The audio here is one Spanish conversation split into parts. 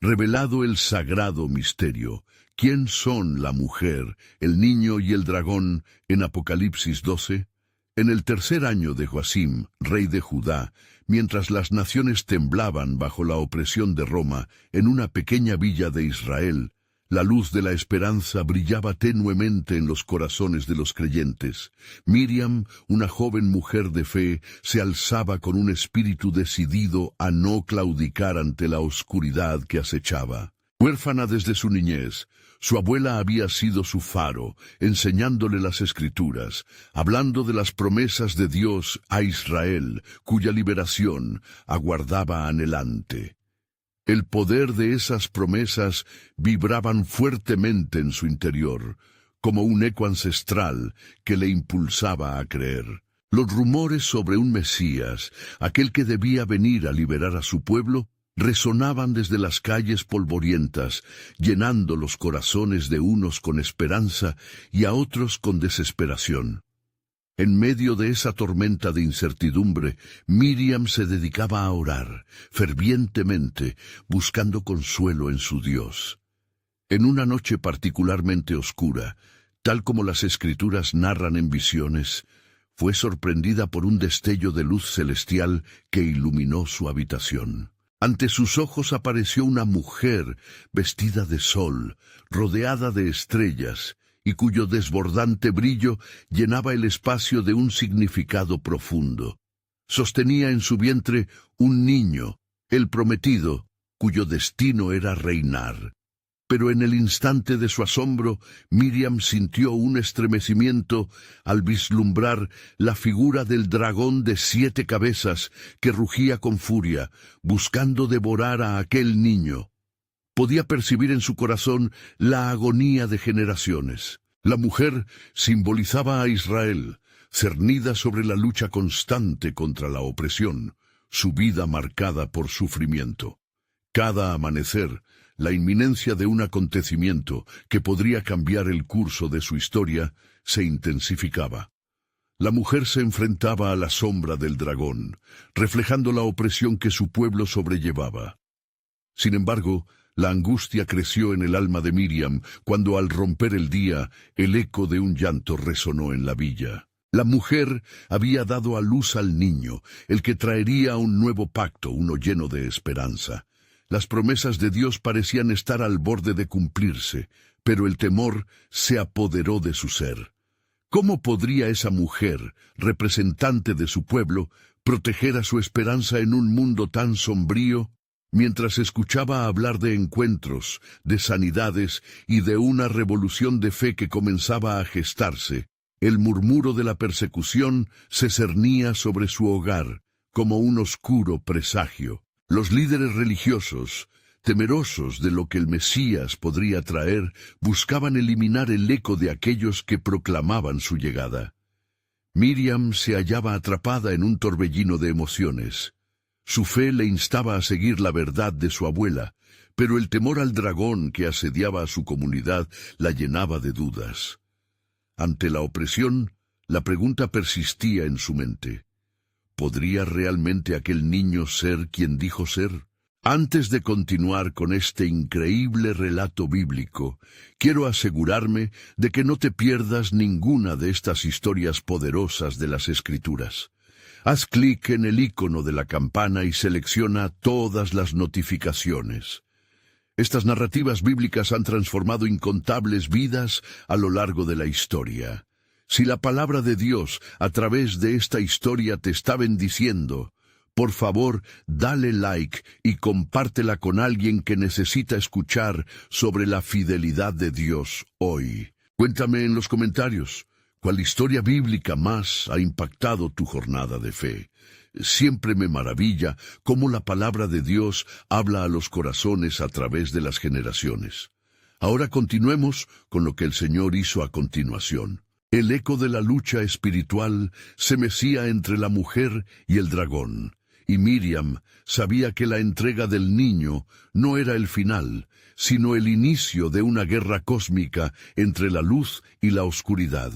Revelado el sagrado misterio. ¿Quién son la mujer, el niño y el dragón en Apocalipsis 12? En el tercer año de Joacim, rey de Judá, mientras las naciones temblaban bajo la opresión de Roma, en una pequeña villa de Israel, la luz de la esperanza brillaba tenuemente en los corazones de los creyentes. Miriam, una joven mujer de fe, se alzaba con un espíritu decidido a no claudicar ante la oscuridad que acechaba. Huérfana desde su niñez, su abuela había sido su faro, enseñándole las Escrituras, hablando de las promesas de Dios a Israel, cuya liberación aguardaba anhelante. El poder de esas promesas vibraban fuertemente en su interior, como un eco ancestral que le impulsaba a creer. Los rumores sobre un Mesías, aquel que debía venir a liberar a su pueblo, resonaban desde las calles polvorientas, llenando los corazones de unos con esperanza y a otros con desesperación. En medio de esa tormenta de incertidumbre, Miriam se dedicaba a orar, fervientemente, buscando consuelo en su Dios. En una noche particularmente oscura, tal como las Escrituras narran en visiones, fue sorprendida por un destello de luz celestial que iluminó su habitación. Ante sus ojos apareció una mujer vestida de sol, rodeada de estrellas, y cuyo desbordante brillo llenaba el espacio de un significado profundo. Sostenía en su vientre un niño, el prometido, cuyo destino era reinar. Pero en el instante de su asombro, Miriam sintió un estremecimiento al vislumbrar la figura del dragón de 7 cabezas que rugía con furia, buscando devorar a aquel niño. Podía percibir en su corazón la agonía de generaciones. La mujer simbolizaba a Israel, cernida sobre la lucha constante contra la opresión, su vida marcada por sufrimiento. Cada amanecer, la inminencia de un acontecimiento que podría cambiar el curso de su historia se intensificaba. La mujer se enfrentaba a la sombra del dragón, reflejando la opresión que su pueblo sobrellevaba. Sin embargo, la angustia creció en el alma de Miriam cuando al romper el día, el eco de un llanto resonó en la villa. La mujer había dado a luz al niño, el que traería un nuevo pacto, uno lleno de esperanza. Las promesas de Dios parecían estar al borde de cumplirse, pero el temor se apoderó de su ser. ¿Cómo podría esa mujer, representante de su pueblo, proteger a su esperanza en un mundo tan sombrío? Mientras escuchaba hablar de encuentros, de sanidades y de una revolución de fe que comenzaba a gestarse, el murmuro de la persecución se cernía sobre su hogar, como un oscuro presagio. Los líderes religiosos, temerosos de lo que el Mesías podría traer, buscaban eliminar el eco de aquellos que proclamaban su llegada. Miriam se hallaba atrapada en un torbellino de emociones. Su fe le instaba a seguir la verdad de su abuela, pero el temor al dragón que asediaba a su comunidad la llenaba de dudas. Ante la opresión, la pregunta persistía en su mente. ¿Podría realmente aquel niño ser quien dijo ser? Antes de continuar con este increíble relato bíblico, quiero asegurarme de que no te pierdas ninguna de estas historias poderosas de las Escrituras. Haz clic en el icono de la campana y selecciona todas las notificaciones. Estas narrativas bíblicas han transformado incontables vidas a lo largo de la historia. Si la palabra de Dios a través de esta historia te está bendiciendo, por favor, dale like y compártela con alguien que necesita escuchar sobre la fidelidad de Dios hoy. Cuéntame en los comentarios, ¿cuál historia bíblica más ha impactado tu jornada de fe? Siempre me maravilla cómo la palabra de Dios habla a los corazones a través de las generaciones. Ahora continuemos con lo que el Señor hizo a continuación. El eco de la lucha espiritual se mecía entre la mujer y el dragón, y Miriam sabía que la entrega del niño no era el final, sino el inicio de una guerra cósmica entre la luz y la oscuridad.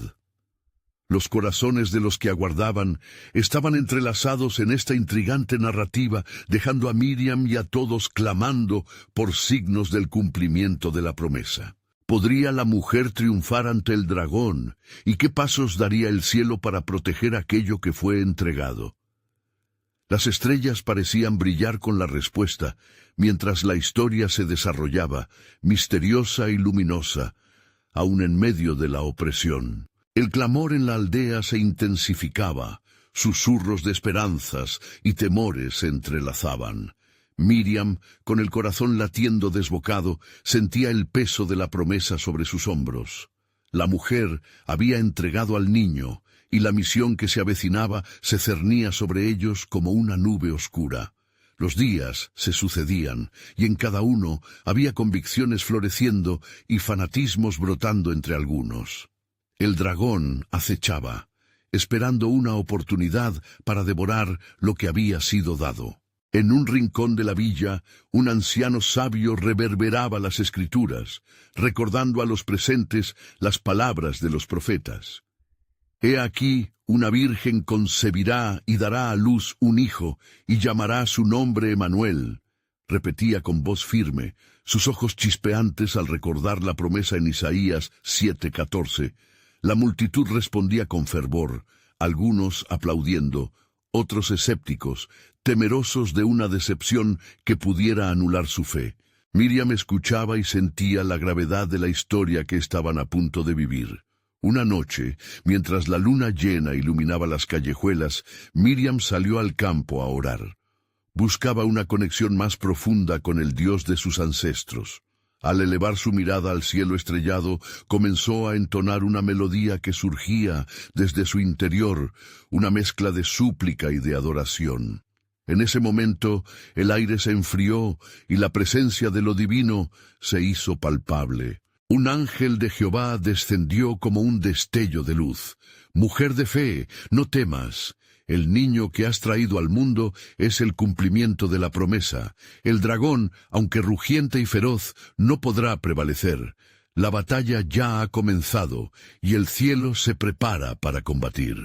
Los corazones de los que aguardaban estaban entrelazados en esta intrigante narrativa, dejando a Miriam y a todos clamando por signos del cumplimiento de la promesa. ¿Podría la mujer triunfar ante el dragón? ¿Y qué pasos daría el cielo para proteger aquello que fue entregado? Las estrellas parecían brillar con la respuesta, mientras la historia se desarrollaba, misteriosa y luminosa, aun en medio de la opresión. El clamor en la aldea se intensificaba, susurros de esperanzas y temores se entrelazaban. Miriam, con el corazón latiendo desbocado, sentía el peso de la promesa sobre sus hombros. La mujer había entregado al niño, y la misión que se avecinaba se cernía sobre ellos como una nube oscura. Los días se sucedían, y en cada uno había convicciones floreciendo y fanatismos brotando entre algunos. El dragón acechaba, esperando una oportunidad para devorar lo que había sido dado. En un rincón de la villa, un anciano sabio reverberaba las escrituras, recordando a los presentes las palabras de los profetas. He aquí, una virgen concebirá y dará a luz un hijo, y llamará su nombre Emanuel. Repetía con voz firme, sus ojos chispeantes al recordar la promesa en Isaías 7:14. La multitud respondía con fervor, algunos aplaudiendo, otros escépticos, temerosos de una decepción que pudiera anular su fe. Miriam escuchaba y sentía la gravedad de la historia que estaban a punto de vivir. Una noche, mientras la luna llena iluminaba las callejuelas, Miriam salió al campo a orar. Buscaba una conexión más profunda con el Dios de sus ancestros. Al elevar su mirada al cielo estrellado, comenzó a entonar una melodía que surgía desde su interior, una mezcla de súplica y de adoración. En ese momento, el aire se enfrió y la presencia de lo divino se hizo palpable. Un ángel de Jehová descendió como un destello de luz. Mujer de fe, no temas. El niño que has traído al mundo es el cumplimiento de la promesa. El dragón, aunque rugiente y feroz, no podrá prevalecer. La batalla ya ha comenzado, y el cielo se prepara para combatir.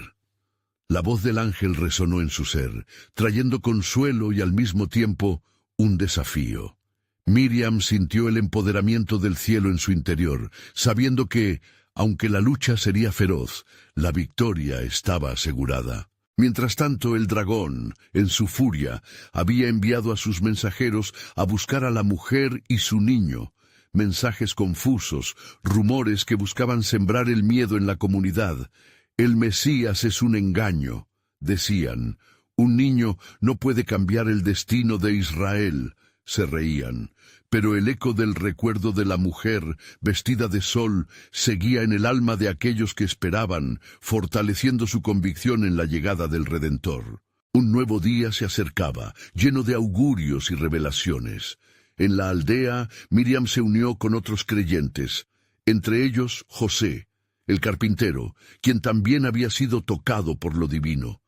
La voz del ángel resonó en su ser, trayendo consuelo y al mismo tiempo un desafío. Miriam sintió el empoderamiento del cielo en su interior, sabiendo que, aunque la lucha sería feroz, la victoria estaba asegurada. Mientras tanto, el dragón, en su furia, había enviado a sus mensajeros a buscar a la mujer y su niño. Mensajes confusos, rumores que buscaban sembrar el miedo en la comunidad. El Mesías es un engaño, decían. Un niño no puede cambiar el destino de Israel, se reían. Pero el eco del recuerdo de la mujer, vestida de sol, seguía en el alma de aquellos que esperaban, fortaleciendo su convicción en la llegada del Redentor. Un nuevo día se acercaba, lleno de augurios y revelaciones. En la aldea, Miriam se unió con otros creyentes, entre ellos José, el carpintero, quien también había sido tocado por lo divino.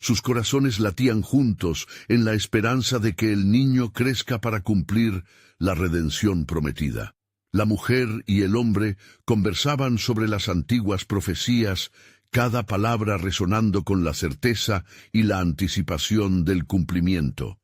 Sus corazones latían juntos en la esperanza de que el niño crezca para cumplir la redención prometida. La mujer y el hombre conversaban sobre las antiguas profecías, cada palabra resonando con la certeza y la anticipación del cumplimiento.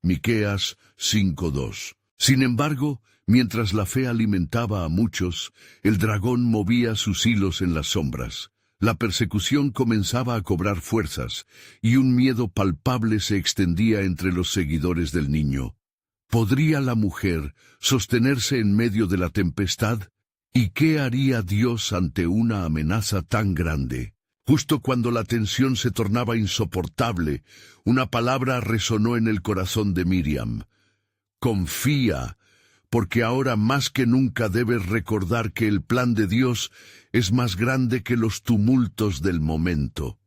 Miqueas 5:2. Sin embargo, mientras la fe alimentaba a muchos, el dragón movía sus hilos en las sombras. La persecución comenzaba a cobrar fuerzas, y un miedo palpable se extendía entre los seguidores del niño. ¿Podría la mujer sostenerse en medio de la tempestad? ¿Y qué haría Dios ante una amenaza tan grande? Justo cuando la tensión se tornaba insoportable, una palabra resonó en el corazón de Miriam. Confía, porque ahora más que nunca debes recordar que el plan de Dios es más grande que los tumultos del momento.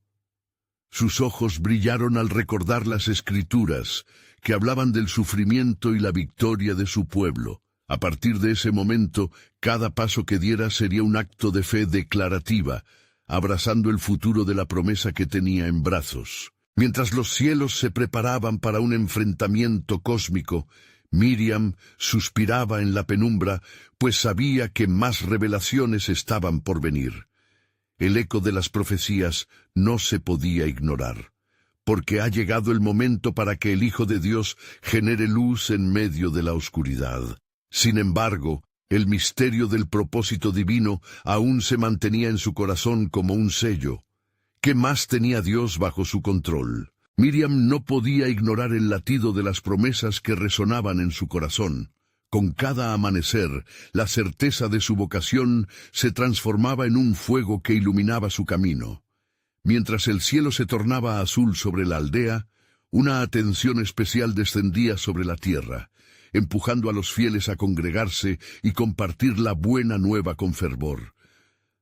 Sus ojos brillaron al recordar las Escrituras, que hablaban del sufrimiento y la victoria de su pueblo. A partir de ese momento, cada paso que diera sería un acto de fe declarativa, abrazando el futuro de la promesa que tenía en brazos. Mientras los cielos se preparaban para un enfrentamiento cósmico, Miriam suspiraba en la penumbra, pues sabía que más revelaciones estaban por venir. El eco de las profecías no se podía ignorar, porque ha llegado el momento para que el Hijo de Dios genere luz en medio de la oscuridad. Sin embargo, el misterio del propósito divino aún se mantenía en su corazón como un sello. ¿Qué más tenía Dios bajo su control? Miriam no podía ignorar el latido de las promesas que resonaban en su corazón. Con cada amanecer, la certeza de su vocación se transformaba en un fuego que iluminaba su camino. Mientras el cielo se tornaba azul sobre la aldea, una atención especial descendía sobre la tierra, empujando a los fieles a congregarse y compartir la buena nueva con fervor.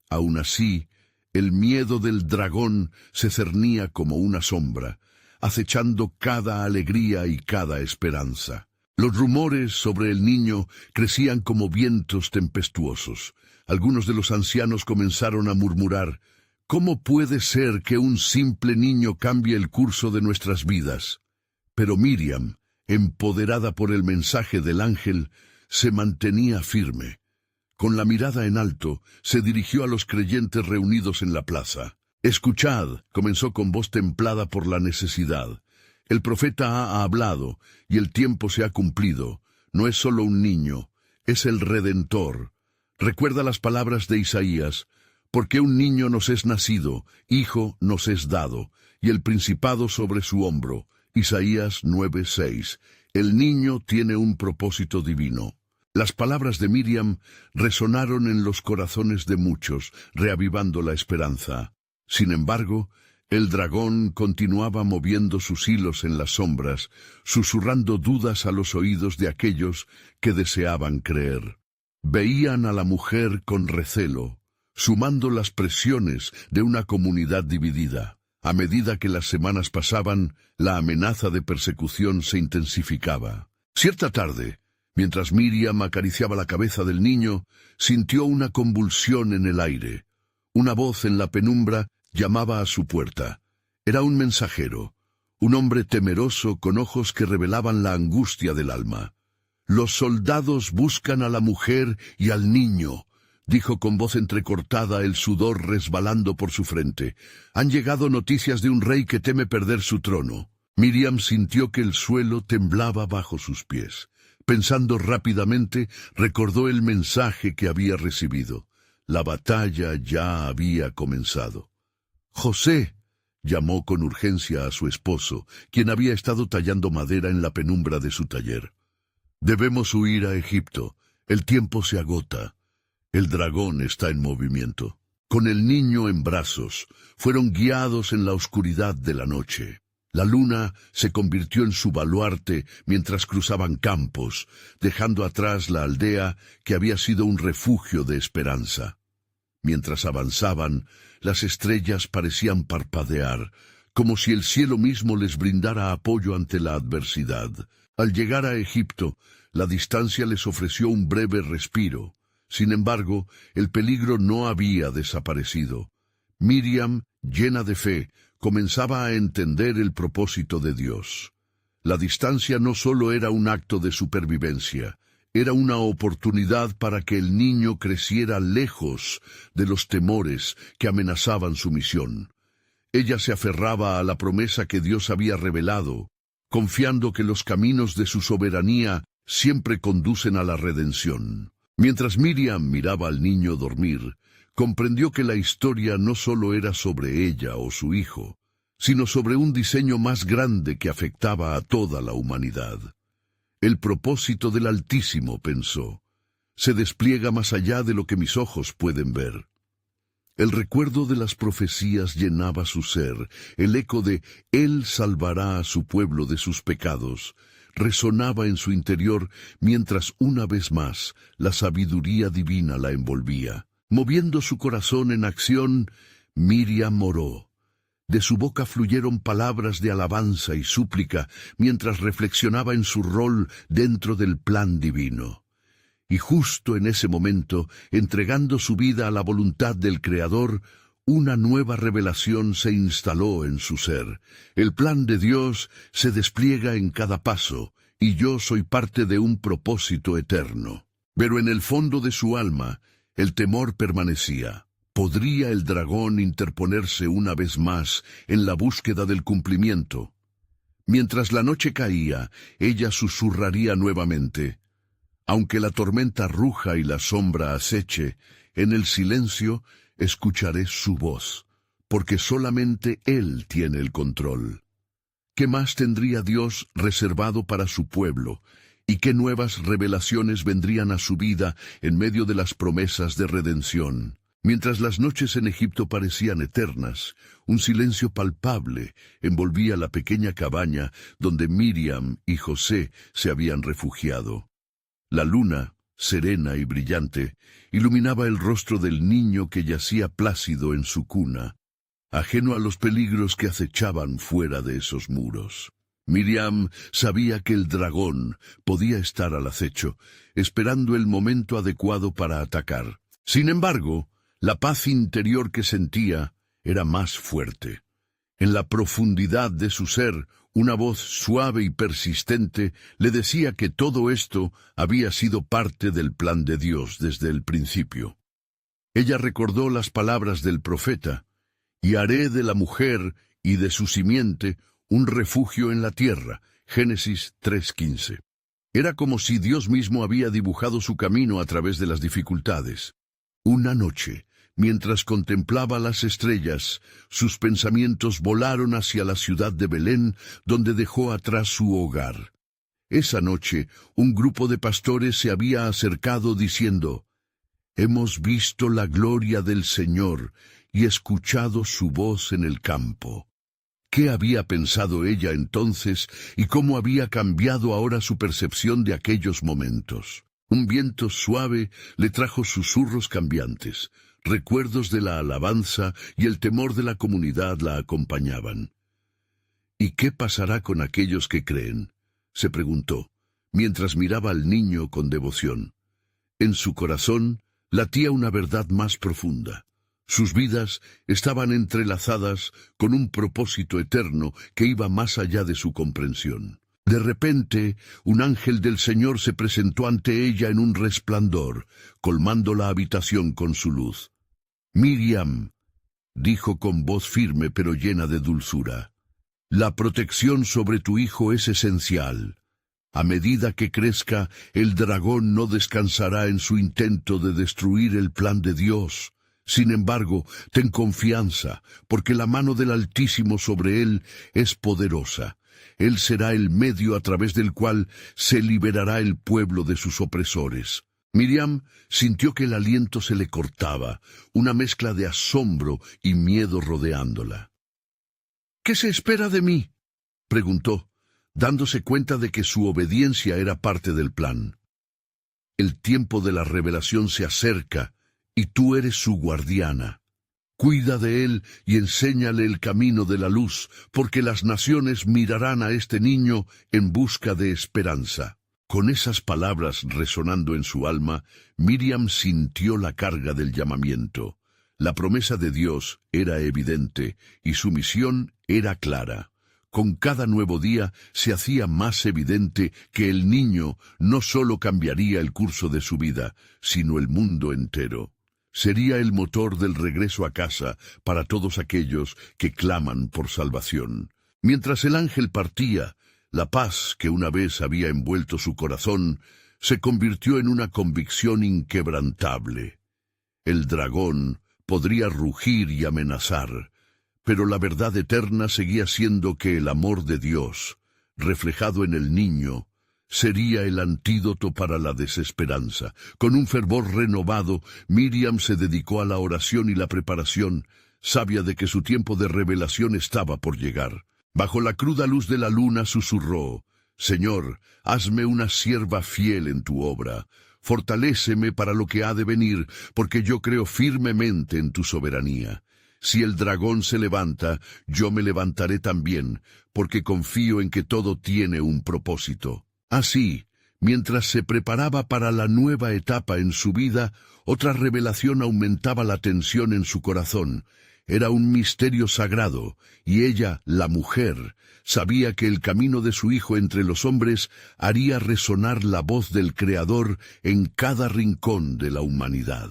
Aun así, el miedo del dragón se cernía como una sombra, acechando cada alegría y cada esperanza. Los rumores sobre el niño crecían como vientos tempestuosos. Algunos de los ancianos comenzaron a murmurar: ¿cómo puede ser que un simple niño cambie el curso de nuestras vidas? Pero Miriam, empoderada por el mensaje del ángel, se mantenía firme. Con la mirada en alto, se dirigió a los creyentes reunidos en la plaza. «Escuchad», comenzó con voz templada por la necesidad. «El profeta ha hablado, y el tiempo se ha cumplido. No es solo un niño, es el Redentor. Recuerda las palabras de Isaías: porque un niño nos es nacido, hijo nos es dado, y el principado sobre su hombro». Isaías 9:6. El niño tiene un propósito divino. Las palabras de Miriam resonaron en los corazones de muchos, reavivando la esperanza. Sin embargo, el dragón continuaba moviendo sus hilos en las sombras, susurrando dudas a los oídos de aquellos que deseaban creer. Veían a la mujer con recelo, sumando las presiones de una comunidad dividida. A medida que las semanas pasaban, la amenaza de persecución se intensificaba. Cierta tarde, mientras Miriam acariciaba la cabeza del niño, sintió una convulsión en el aire. Una voz en la penumbra llamaba a su puerta. Era un mensajero, un hombre temeroso con ojos que revelaban la angustia del alma. «Los soldados buscan a la mujer y al niño», dijo con voz entrecortada, el sudor resbalando por su frente. «Han llegado noticias de un rey que teme perder su trono». Miriam sintió que el suelo temblaba bajo sus pies. Pensando rápidamente, recordó el mensaje que había recibido. La batalla ya había comenzado. «José», llamó con urgencia a su esposo, quien había estado tallando madera en la penumbra de su taller. «Debemos huir a Egipto. El tiempo se agota. El dragón está en movimiento». Con el niño en brazos, fueron guiados en la oscuridad de la noche. La luna se convirtió en su baluarte mientras cruzaban campos, dejando atrás la aldea que había sido un refugio de esperanza. Mientras avanzaban, las estrellas parecían parpadear, como si el cielo mismo les brindara apoyo ante la adversidad. Al llegar a Egipto, la distancia les ofreció un breve respiro. Sin embargo, el peligro no había desaparecido. Miriam, llena de fe, comenzaba a entender el propósito de Dios. La distancia no solo era un acto de supervivencia, era una oportunidad para que el niño creciera lejos de los temores que amenazaban su misión. Ella se aferraba a la promesa que Dios había revelado, confiando que los caminos de su soberanía siempre conducen a la redención. Mientras Miriam miraba al niño dormir, comprendió que la historia no solo era sobre ella o su hijo, sino sobre un diseño más grande que afectaba a toda la humanidad. El propósito del Altísimo, pensó, se despliega más allá de lo que mis ojos pueden ver. El recuerdo de las profecías llenaba su ser, el eco de «Él salvará a su pueblo de sus pecados» resonaba en su interior mientras una vez más la sabiduría divina la envolvía. Moviendo su corazón en acción, Miriam oró. De su boca fluyeron palabras de alabanza y súplica mientras reflexionaba en su rol dentro del plan divino. Y justo en ese momento, entregando su vida a la voluntad del Creador, una nueva revelación se instaló en su ser. El plan de Dios se despliega en cada paso, y yo soy parte de un propósito eterno. Pero en el fondo de su alma, el temor permanecía. ¿Podría el dragón interponerse una vez más en la búsqueda del cumplimiento? Mientras la noche caía, ella susurraría nuevamente: aunque la tormenta ruja y la sombra aceche, en el silencio escucharé su voz, porque solamente Él tiene el control. ¿Qué más tendría Dios reservado para su pueblo? ¿Y qué nuevas revelaciones vendrían a su vida en medio de las promesas de redención? Mientras las noches en Egipto parecían eternas, un silencio palpable envolvía la pequeña cabaña donde Miriam y José se habían refugiado. La luna, serena y brillante, iluminaba el rostro del niño que yacía plácido en su cuna, ajeno a los peligros que acechaban fuera de esos muros. Miriam sabía que el dragón podía estar al acecho, esperando el momento adecuado para atacar. Sin embargo, la paz interior que sentía era más fuerte. En la profundidad de su ser, una voz suave y persistente le decía que todo esto había sido parte del plan de Dios desde el principio. Ella recordó las palabras del profeta: «Y haré de la mujer y de su simiente un refugio en la tierra», Génesis 3:15. Era como si Dios mismo había dibujado su camino a través de las dificultades. Una noche, mientras contemplaba las estrellas, sus pensamientos volaron hacia la ciudad de Belén, donde dejó atrás su hogar. Esa noche, un grupo de pastores se había acercado diciendo: «Hemos visto la gloria del Señor y escuchado su voz en el campo». ¿Qué había pensado ella entonces y cómo había cambiado ahora su percepción de aquellos momentos? Un viento suave le trajo susurros cambiantes, recuerdos de la alabanza y el temor de la comunidad la acompañaban. «¿Y qué pasará con aquellos que creen?», se preguntó, mientras miraba al niño con devoción. En su corazón latía una verdad más profunda. Sus vidas estaban entrelazadas con un propósito eterno que iba más allá de su comprensión. De repente, un ángel del Señor se presentó ante ella en un resplandor, colmando la habitación con su luz. «Miriam», dijo con voz firme pero llena de dulzura, «la protección sobre tu hijo es esencial. A medida que crezca, el dragón no descansará en su intento de destruir el plan de Dios. Sin embargo, ten confianza, porque la mano del Altísimo sobre él es poderosa. Él será el medio a través del cual se liberará el pueblo de sus opresores». Miriam sintió que el aliento se le cortaba, una mezcla de asombro y miedo rodeándola. «¿Qué se espera de mí?», preguntó, dándose cuenta de que su obediencia era parte del plan. «El tiempo de la revelación se acerca, y tú eres su guardiana. Cuida de él y enséñale el camino de la luz, porque las naciones mirarán a este niño en busca de esperanza». Con esas palabras resonando en su alma, Miriam sintió la carga del llamamiento. La promesa de Dios era evidente y su misión era clara. Con cada nuevo día se hacía más evidente que el niño no solo cambiaría el curso de su vida, sino el mundo entero. Sería el motor del regreso a casa para todos aquellos que claman por salvación. Mientras el ángel partía, la paz que una vez había envuelto su corazón se convirtió en una convicción inquebrantable. El dragón podría rugir y amenazar, pero la verdad eterna seguía siendo que el amor de Dios, reflejado en el niño, sería el antídoto para la desesperanza. Con un fervor renovado, Miriam se dedicó a la oración y la preparación, sabia de que su tiempo de revelación estaba por llegar. Bajo la cruda luz de la luna susurró: «Señor, hazme una sierva fiel en tu obra. Fortaléceme para lo que ha de venir, porque yo creo firmemente en tu soberanía. Si el dragón se levanta, yo me levantaré también, porque confío en que todo tiene un propósito». Así, mientras se preparaba para la nueva etapa en su vida, otra revelación aumentaba la tensión en su corazón. Era un misterio sagrado, y ella, la mujer, sabía que el camino de su hijo entre los hombres haría resonar la voz del Creador en cada rincón de la humanidad.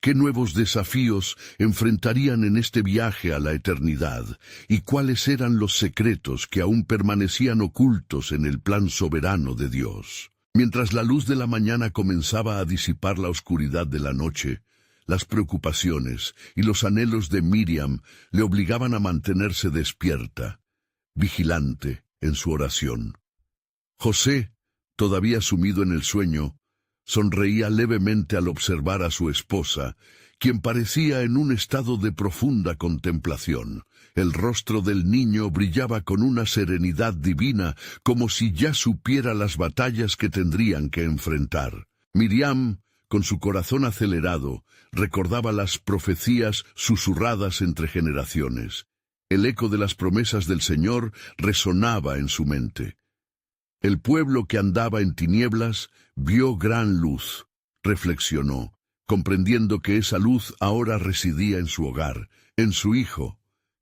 qué nuevos desafíos enfrentarían en este viaje a la eternidad, y cuáles eran los secretos que aún permanecían ocultos en el plan soberano de Dios. Mientras la luz de la mañana comenzaba a disipar la oscuridad de la noche, las preocupaciones y los anhelos de Miriam le obligaban a mantenerse despierta, vigilante en su oración. José, todavía sumido en el sueño, sonreía levemente al observar a su esposa, quien parecía en un estado de profunda contemplación. El rostro del niño brillaba con una serenidad divina, como si ya supiera las batallas que tendrían que enfrentar. Miriam, con su corazón acelerado, recordaba las profecías susurradas entre generaciones. El eco de las promesas del Señor resonaba en su mente. El pueblo que andaba en tinieblas vio gran luz, reflexionó, comprendiendo que esa luz ahora residía en su hogar, en su hijo.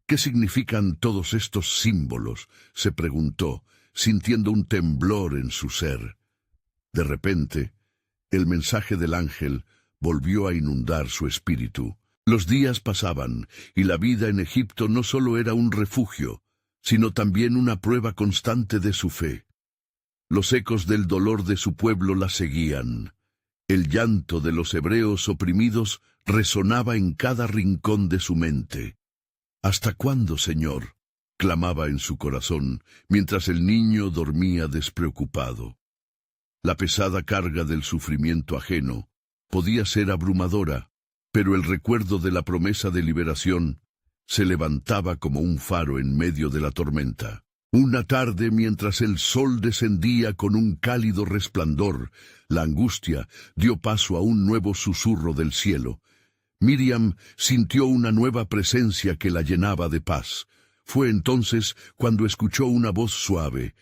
¿Qué significan todos estos símbolos?, se preguntó, sintiendo un temblor en su ser. De repente, el mensaje del ángel volvió a inundar su espíritu. Los días pasaban, y la vida en Egipto no solo era un refugio, sino también una prueba constante de su fe. Los ecos del dolor de su pueblo la seguían. El llanto de los hebreos oprimidos resonaba en cada rincón de su mente. ¿Hasta cuándo, Señor?, clamaba en su corazón, mientras el niño dormía despreocupado. La pesada carga del sufrimiento ajeno podía ser abrumadora, pero el recuerdo de la promesa de liberación se levantaba como un faro en medio de la tormenta. Una tarde, mientras el sol descendía con un cálido resplandor, la angustia dio paso a un nuevo susurro del cielo. Miriam sintió una nueva presencia que la llenaba de paz. Fue entonces cuando escuchó una voz suave.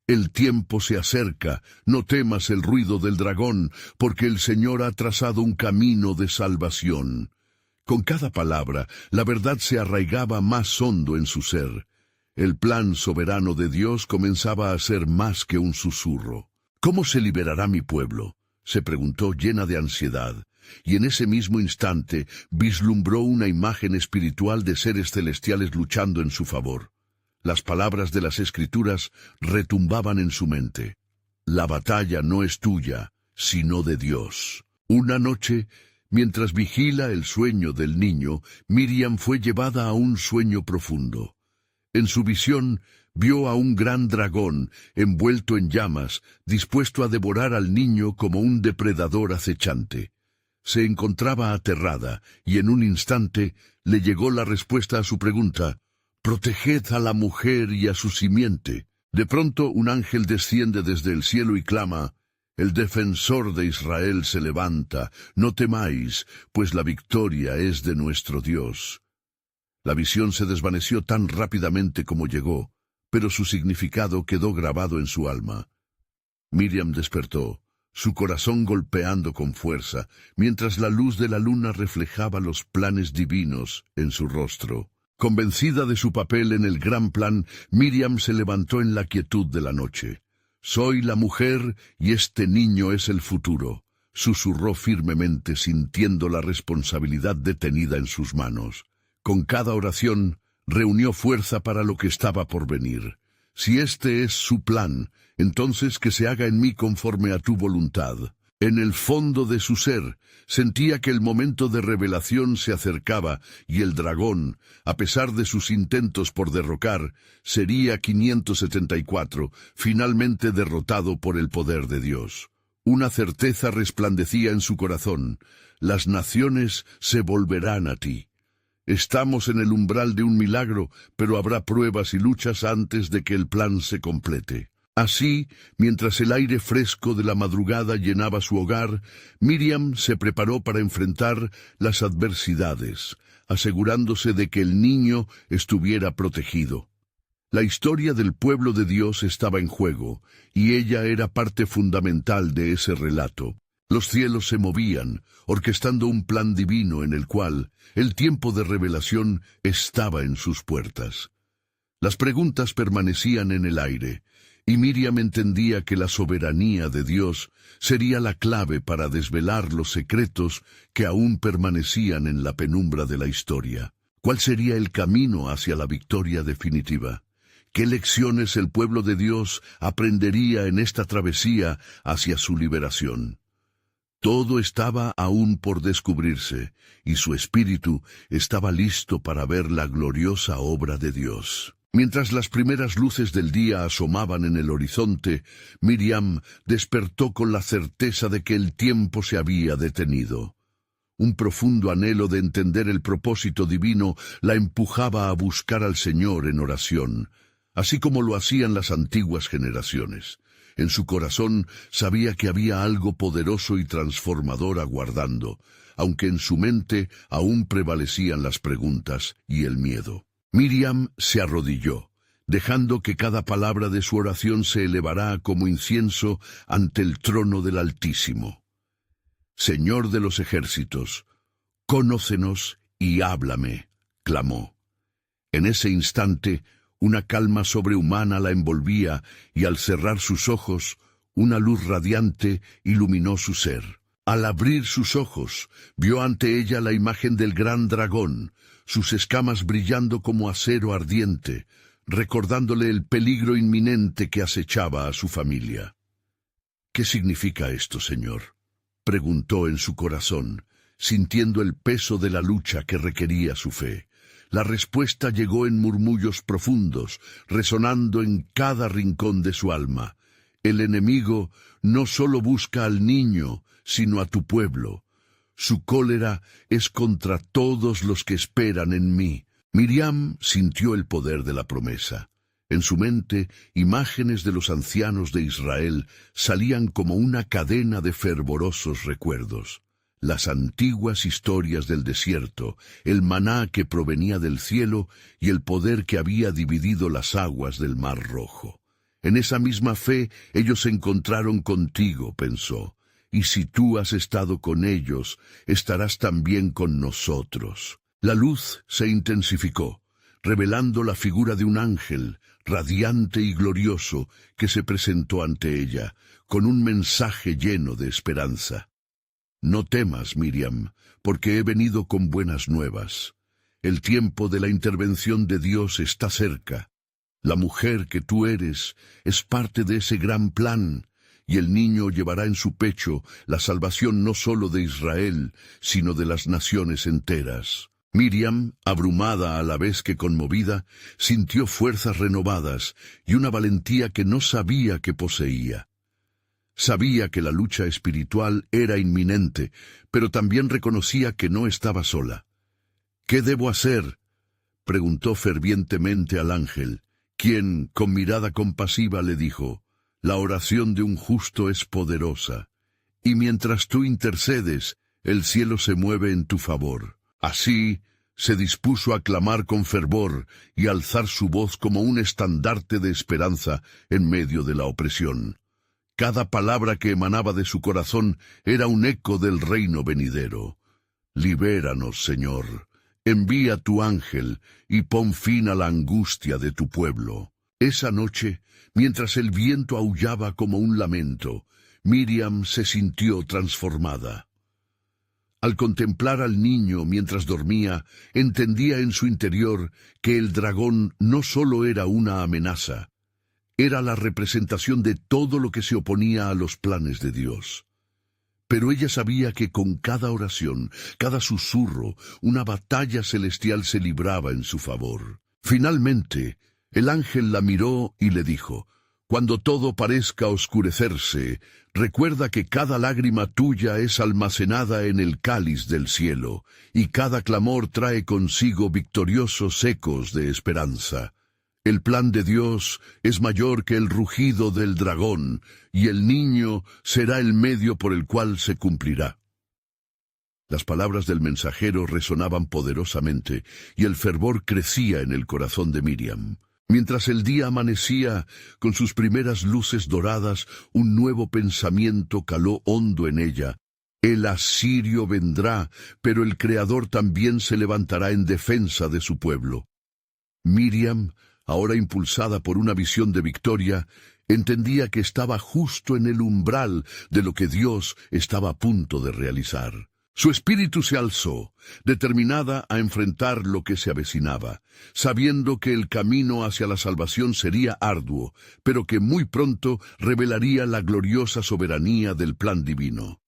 «El tiempo se acerca, no temas el ruido del dragón, porque el Señor ha trazado un camino de salvación». Con cada palabra, la verdad se arraigaba más hondo en su ser. El plan soberano de Dios comenzaba a ser más que un susurro. «¿Cómo se liberará mi pueblo?», se preguntó llena de ansiedad, y en ese mismo instante vislumbró una imagen espiritual de seres celestiales luchando en su favor. Las palabras de las Escrituras retumbaban en su mente. «La batalla no es tuya, sino de Dios». Una noche, mientras vigila el sueño del niño, Miriam fue llevada a un sueño profundo. En su visión vio a un gran dragón, envuelto en llamas, dispuesto a devorar al niño como un depredador acechante. Se encontraba aterrada, y en un instante le llegó la respuesta a su pregunta: «Proteged a la mujer y a su simiente». De pronto un ángel desciende desde el cielo y clama: «El defensor de Israel se levanta, no temáis, pues la victoria es de nuestro Dios». La visión se desvaneció tan rápidamente como llegó, pero su significado quedó grabado en su alma. Miriam despertó, su corazón golpeando con fuerza, mientras la luz de la luna reflejaba los planes divinos en su rostro. Convencida de su papel en el gran plan, Miriam se levantó en la quietud de la noche. «Soy la mujer y este niño es el futuro», susurró firmemente, sintiendo la responsabilidad detenida en sus manos. Con cada oración, reunió fuerza para lo que estaba por venir. «Si este es su plan, entonces que se haga en mí conforme a tu voluntad». En el fondo de su ser, sentía que el momento de revelación se acercaba y el dragón, a pesar de sus intentos por derrocar, sería 574, finalmente derrotado por el poder de Dios. Una certeza resplandecía en su corazón: «Las naciones se volverán a ti». Estamos en el umbral de un milagro, pero habrá pruebas y luchas antes de que el plan se complete. Así, mientras el aire fresco de la madrugada llenaba su hogar, Miriam se preparó para enfrentar las adversidades, asegurándose de que el niño estuviera protegido. La historia del pueblo de Dios estaba en juego, y ella era parte fundamental de ese relato. Los cielos se movían, orquestando un plan divino en el cual el tiempo de revelación estaba en sus puertas. Las preguntas permanecían en el aire. y Miriam entendía que la soberanía de Dios sería la clave para desvelar los secretos que aún permanecían en la penumbra de la historia. ¿Cuál sería el camino hacia la victoria definitiva? ¿Qué lecciones el pueblo de Dios aprendería en esta travesía hacia su liberación? Todo estaba aún por descubrirse, y su espíritu estaba listo para ver la gloriosa obra de Dios. Mientras las primeras luces del día asomaban en el horizonte, Miriam despertó con la certeza de que el tiempo se había detenido. Un profundo anhelo de entender el propósito divino la empujaba a buscar al Señor en oración, así como lo hacían las antiguas generaciones. En su corazón sabía que había algo poderoso y transformador aguardando, aunque en su mente aún prevalecían las preguntas y el miedo. Miriam se arrodilló, dejando que cada palabra de su oración se elevara como incienso ante el trono del Altísimo. Señor de los ejércitos, conócenos y háblame, clamó. En ese instante, una calma sobrehumana la envolvía y al cerrar sus ojos, una luz radiante iluminó su ser. Al abrir sus ojos, vio ante ella la imagen del gran dragón, sus escamas brillando como acero ardiente, recordándole el peligro inminente que acechaba a su familia. ¿Qué significa esto, Señor?, preguntó en su corazón, sintiendo el peso de la lucha que requería su fe. La respuesta llegó en murmullos profundos, resonando en cada rincón de su alma. El enemigo no solo busca al niño, sino a tu pueblo. Su cólera es contra todos los que esperan en mí. Miriam sintió el poder de la promesa. En su mente, imágenes de los ancianos de Israel salían como una cadena de fervorosos recuerdos. Las antiguas historias del desierto, el maná que provenía del cielo y el poder que había dividido las aguas del Mar Rojo. En esa misma fe ellos se encontraron contigo, pensó, y si tú has estado con ellos, estarás también con nosotros. La luz se intensificó, revelando la figura de un ángel, radiante y glorioso, que se presentó ante ella, con un mensaje lleno de esperanza. No temas, Miriam, porque he venido con buenas nuevas. El tiempo de la intervención de Dios está cerca. La mujer que tú eres es parte de ese gran plan, y el niño llevará en su pecho la salvación no solo de Israel, sino de las naciones enteras. Miriam, abrumada a la vez que conmovida, sintió fuerzas renovadas y una valentía que no sabía que poseía. Sabía que la lucha espiritual era inminente, pero también reconocía que no estaba sola. ¿Qué debo hacer?, preguntó fervientemente al ángel, quien, con mirada compasiva, le dijo: la oración de un justo es poderosa, y mientras tú intercedes, el cielo se mueve en tu favor. Así, se dispuso a clamar con fervor y alzar su voz como un estandarte de esperanza en medio de la opresión. Cada palabra que emanaba de su corazón era un eco del reino venidero. Libéranos, Señor. Envía tu ángel y pon fin a la angustia de tu pueblo. Esa noche, mientras el viento aullaba como un lamento, Miriam se sintió transformada. Al contemplar al niño mientras dormía, entendía en su interior que el dragón no solo era una amenaza, era la representación de todo lo que se oponía a los planes de Dios. Pero ella sabía que con cada oración, cada susurro, una batalla celestial se libraba en su favor. Finalmente, el ángel la miró y le dijo: cuando todo parezca oscurecerse, recuerda que cada lágrima tuya es almacenada en el cáliz del cielo, y cada clamor trae consigo victoriosos ecos de esperanza. El plan de Dios es mayor que el rugido del dragón, y el niño será el medio por el cual se cumplirá. Las palabras del mensajero resonaban poderosamente, y el fervor crecía en el corazón de Miriam. Mientras el día amanecía, con sus primeras luces doradas, un nuevo pensamiento caló hondo en ella. El asirio vendrá, pero el Creador también se levantará en defensa de su pueblo. Miriam, ahora impulsada por una visión de victoria, Entendía que estaba justo en el umbral de lo que Dios estaba a punto de realizar. Su espíritu se alzó, determinada a enfrentar lo que se avecinaba, sabiendo que el camino hacia la salvación sería arduo, pero que muy pronto revelaría la gloriosa soberanía del plan divino.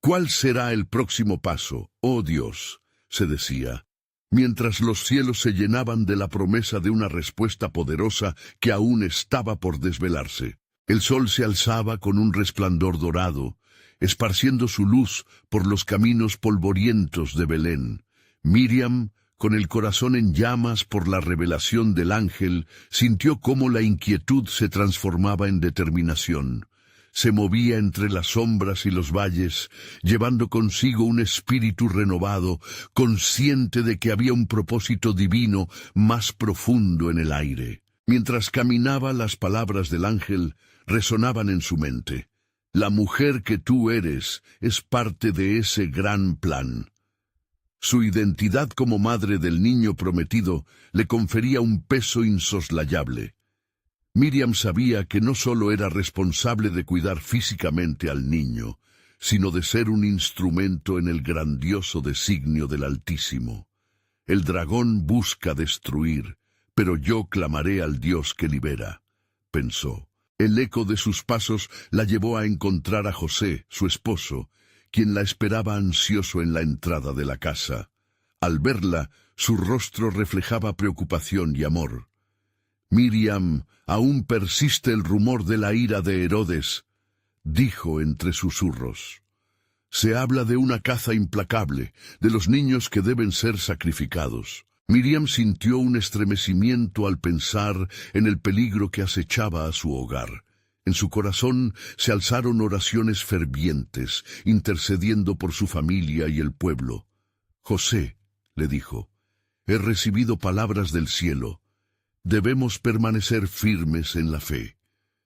¿Cuál será el próximo paso, oh Dios?, se decía, mientras los cielos se llenaban de la promesa de una respuesta poderosa que aún estaba por desvelarse. El sol se alzaba con un resplandor dorado, esparciendo su luz por los caminos polvorientos de Belén. Miriam, con el corazón en llamas por la revelación del ángel, sintió cómo la inquietud se transformaba en determinación. Se movía entre las sombras y los valles, llevando consigo un espíritu renovado, consciente de que había un propósito divino más profundo en el aire. Mientras caminaba, las palabras del ángel resonaban en su mente. La mujer que tú eres es parte de ese gran plan. Su identidad como madre del niño prometido le confería un peso insoslayable. Miriam sabía que no solo era responsable de cuidar físicamente al niño, sino de ser un instrumento en el grandioso designio del Altísimo. El dragón busca destruir, pero yo clamaré al Dios que libera, pensó. El eco de sus pasos la llevó a encontrar a José, su esposo, quien la esperaba ansioso en la entrada de la casa. Al verla, su rostro reflejaba preocupación y amor. Miriam, aún persiste el rumor de la ira de Herodes, dijo entre susurros. Se habla de una caza implacable, de los niños que deben ser sacrificados. Miriam sintió un estremecimiento al pensar en el peligro que acechaba a su hogar. En su corazón se alzaron oraciones fervientes, intercediendo por su familia y el pueblo. José, le dijo, he recibido palabras del cielo. Debemos permanecer firmes en la fe.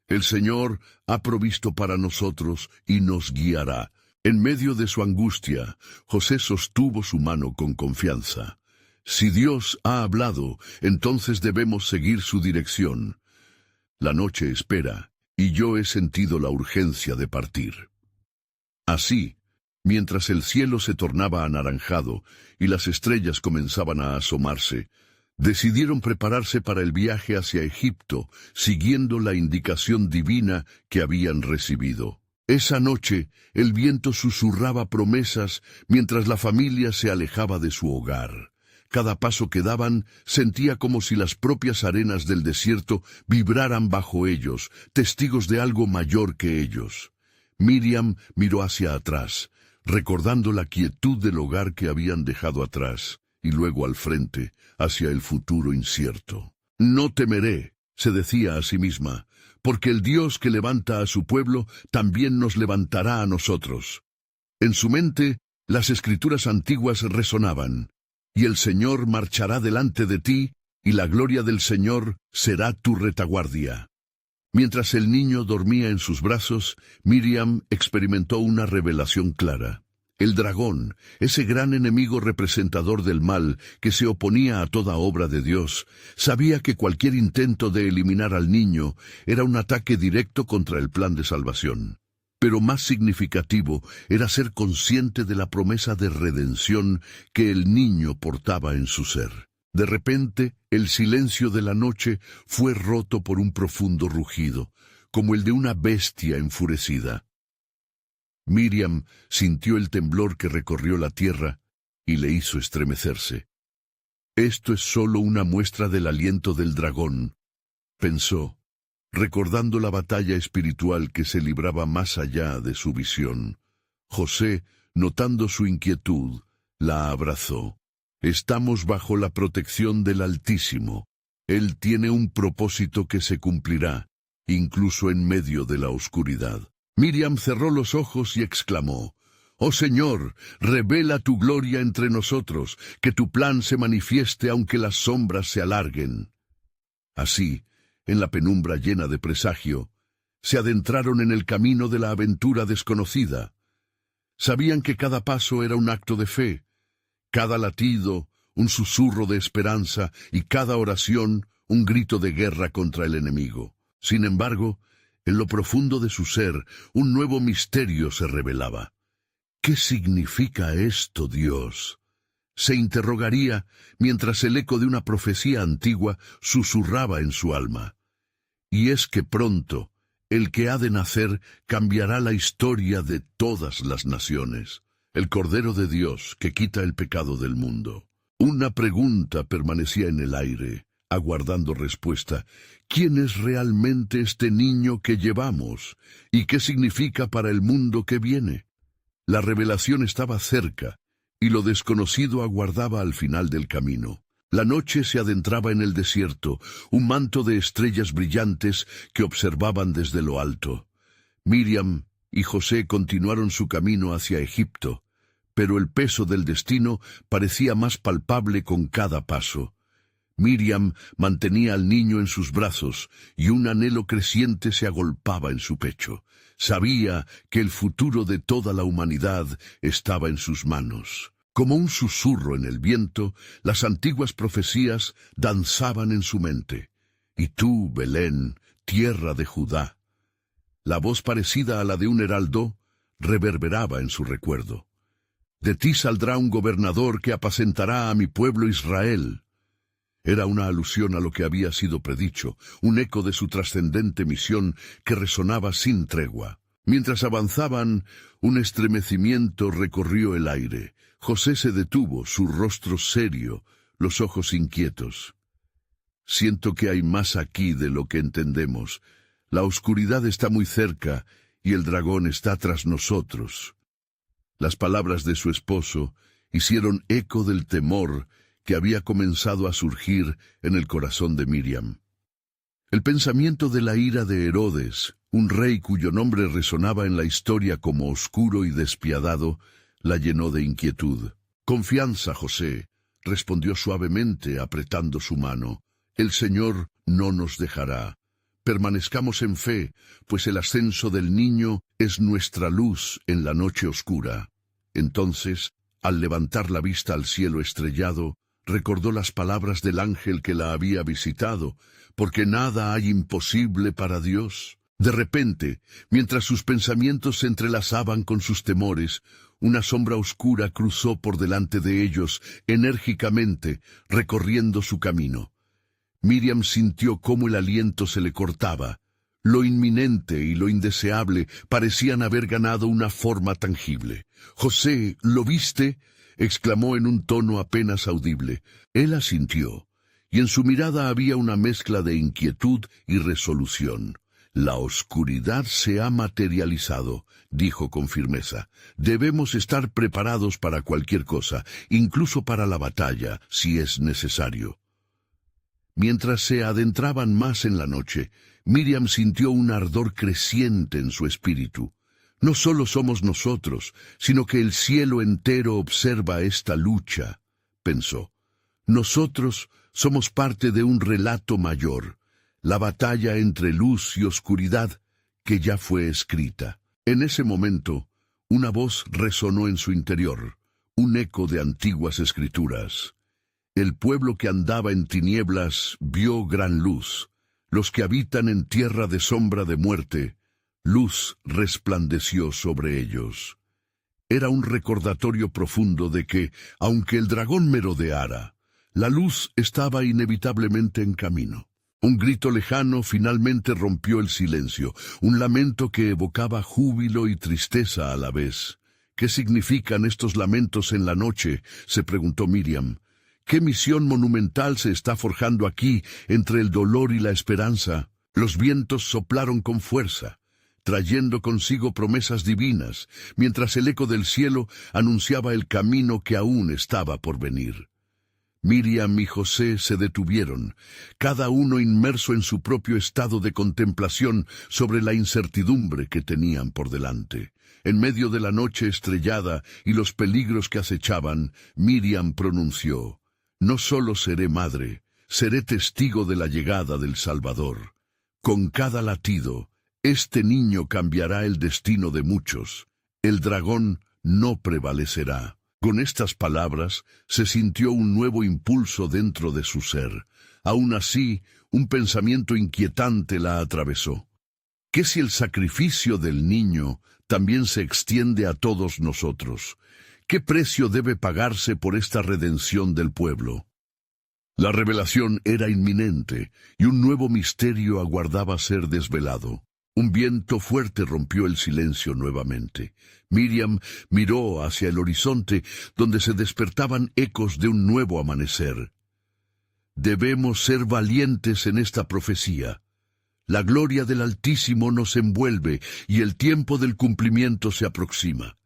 El Señor ha provisto para nosotros y nos guiará. En medio de su angustia, José sostuvo su mano con confianza. Si Dios ha hablado, entonces debemos seguir su dirección. La noche espera, y yo he sentido la urgencia de partir. Así, mientras el cielo se tornaba anaranjado y las estrellas comenzaban a asomarse, decidieron prepararse para el viaje hacia Egipto, siguiendo la indicación divina que habían recibido. Esa noche, el viento susurraba promesas mientras la familia se alejaba de su hogar. Cada paso que daban sentía como si las propias arenas del desierto vibraran bajo ellos, testigos de algo mayor que ellos. Miriam miró hacia atrás, recordando la quietud del hogar que habían dejado atrás, y luego al frente, hacia el futuro incierto. No temeré, se decía a sí misma, porque el Dios que levanta a su pueblo también nos levantará a nosotros. En su mente, las escrituras antiguas resonaban. Y el Señor marchará delante de ti, y la gloria del Señor será tu retaguardia. Mientras el niño dormía en sus brazos, Miriam experimentó una revelación clara. El dragón, ese gran enemigo representador del mal que se oponía a toda obra de Dios, sabía que cualquier intento de eliminar al niño era un ataque directo contra el plan de salvación. Pero más significativo era ser consciente de la promesa de redención que el niño portaba en su ser. De repente, el silencio de la noche fue roto por un profundo rugido, como el de una bestia enfurecida. Miriam sintió el temblor que recorrió la tierra y le hizo estremecerse. Esto es solo una muestra del aliento del dragón, pensó, recordando la batalla espiritual que se libraba más allá de su visión. José, notando su inquietud, la abrazó. Estamos bajo la protección del Altísimo. Él tiene un propósito que se cumplirá, incluso en medio de la oscuridad. Miriam cerró los ojos y exclamó, «Oh Señor, revela tu gloria entre nosotros, que tu plan se manifieste aunque las sombras se alarguen». Así, en la penumbra llena de presagio, se adentraron en el camino de la aventura desconocida. Sabían que cada paso era un acto de fe, cada latido un susurro de esperanza y cada oración un grito de guerra contra el enemigo. Sin embargo, En lo profundo de su ser, un nuevo misterio se revelaba. ¿Qué significa esto, Dios? Se interrogaría mientras el eco de una profecía antigua susurraba en su alma. Y es que pronto, el que ha de nacer cambiará la historia de todas las naciones. El Cordero de Dios que quita el pecado del mundo. Una pregunta permanecía en el aire, aguardando respuesta. ¿Quién es realmente este niño que llevamos? ¿Y qué significa para el mundo que viene? La revelación estaba cerca, y lo desconocido aguardaba al final del camino. La noche se adentraba en el desierto, un manto de estrellas brillantes que observaban desde lo alto. Miriam y José continuaron su camino hacia Egipto, pero el peso del destino parecía más palpable con cada paso. Miriam mantenía al niño en sus brazos y un anhelo creciente se agolpaba en su pecho. Sabía que el futuro de toda la humanidad estaba en sus manos. Como un susurro en el viento, las antiguas profecías danzaban en su mente. Y tú, Belén, tierra de Judá. La voz parecida a la de un heraldo reverberaba en su recuerdo. De ti saldrá un gobernador que apacentará a mi pueblo Israel. Era una alusión a lo que había sido predicho, un eco de su trascendente misión que resonaba sin tregua. Mientras avanzaban, un estremecimiento recorrió el aire. José se detuvo, su rostro serio, los ojos inquietos. Siento que hay más aquí de lo que entendemos. La oscuridad está muy cerca y el dragón está tras nosotros. Las palabras de su esposo hicieron eco del temor que había comenzado a surgir en el corazón de Miriam. El pensamiento de la ira de Herodes, un rey cuyo nombre resonaba en la historia como oscuro y despiadado, la llenó de inquietud. «Confianza, José», respondió suavemente apretando su mano. «El Señor no nos dejará. Permanezcamos en fe, pues el ascenso del niño es nuestra luz en la noche oscura». Entonces, al levantar la vista al cielo estrellado, recordó las palabras del ángel que la había visitado, porque nada hay imposible para Dios. De repente, mientras sus pensamientos se entrelazaban con sus temores, una sombra oscura cruzó por delante de ellos, enérgicamente, recorriendo su camino. Miriam sintió cómo el aliento se le cortaba. Lo inminente y lo indeseable parecían haber ganado una forma tangible. «José, ¿lo viste?», exclamó en un tono apenas audible. Él asintió, y en su mirada había una mezcla de inquietud y resolución. «La oscuridad se ha materializado», dijo con firmeza. «Debemos estar preparados para cualquier cosa, incluso para la batalla, si es necesario». Mientras se adentraban más en la noche, Miriam sintió un ardor creciente en su espíritu. No solo somos nosotros, sino que el cielo entero observa esta lucha, pensó. Nosotros somos parte de un relato mayor, la batalla entre luz y oscuridad que ya fue escrita. En ese momento, una voz resonó en su interior, un eco de antiguas escrituras. El pueblo que andaba en tinieblas vio gran luz. Los que habitan en tierra de sombra de muerte, luz resplandeció sobre ellos. Era un recordatorio profundo de que, aunque el dragón merodeara, la luz estaba inevitablemente en camino. Un grito lejano finalmente rompió el silencio, un lamento que evocaba júbilo y tristeza a la vez. «¿Qué significan estos lamentos en la noche?», se preguntó Miriam. «¿Qué misión monumental se está forjando aquí entre el dolor y la esperanza?» Los vientos soplaron con fuerza, trayendo consigo promesas divinas, mientras el eco del cielo anunciaba el camino que aún estaba por venir. Miriam y José se detuvieron, cada uno inmerso en su propio estado de contemplación sobre la incertidumbre que tenían por delante. En medio de la noche estrellada y los peligros que acechaban, Miriam pronunció: «No solo seré madre, seré testigo de la llegada del Salvador. Con cada latido, este niño cambiará el destino de muchos. El dragón no prevalecerá». Con estas palabras se sintió un nuevo impulso dentro de su ser. Aún así, un pensamiento inquietante la atravesó. ¿Qué si el sacrificio del niño también se extiende a todos nosotros? ¿Qué precio debe pagarse por esta redención del pueblo? La revelación era inminente, y un nuevo misterio aguardaba ser desvelado. Un viento fuerte rompió el silencio nuevamente. Miriam miró hacia el horizonte, donde se despertaban ecos de un nuevo amanecer. Debemos ser valientes en esta profecía. La gloria del Altísimo nos envuelve, y el tiempo del cumplimiento se aproxima.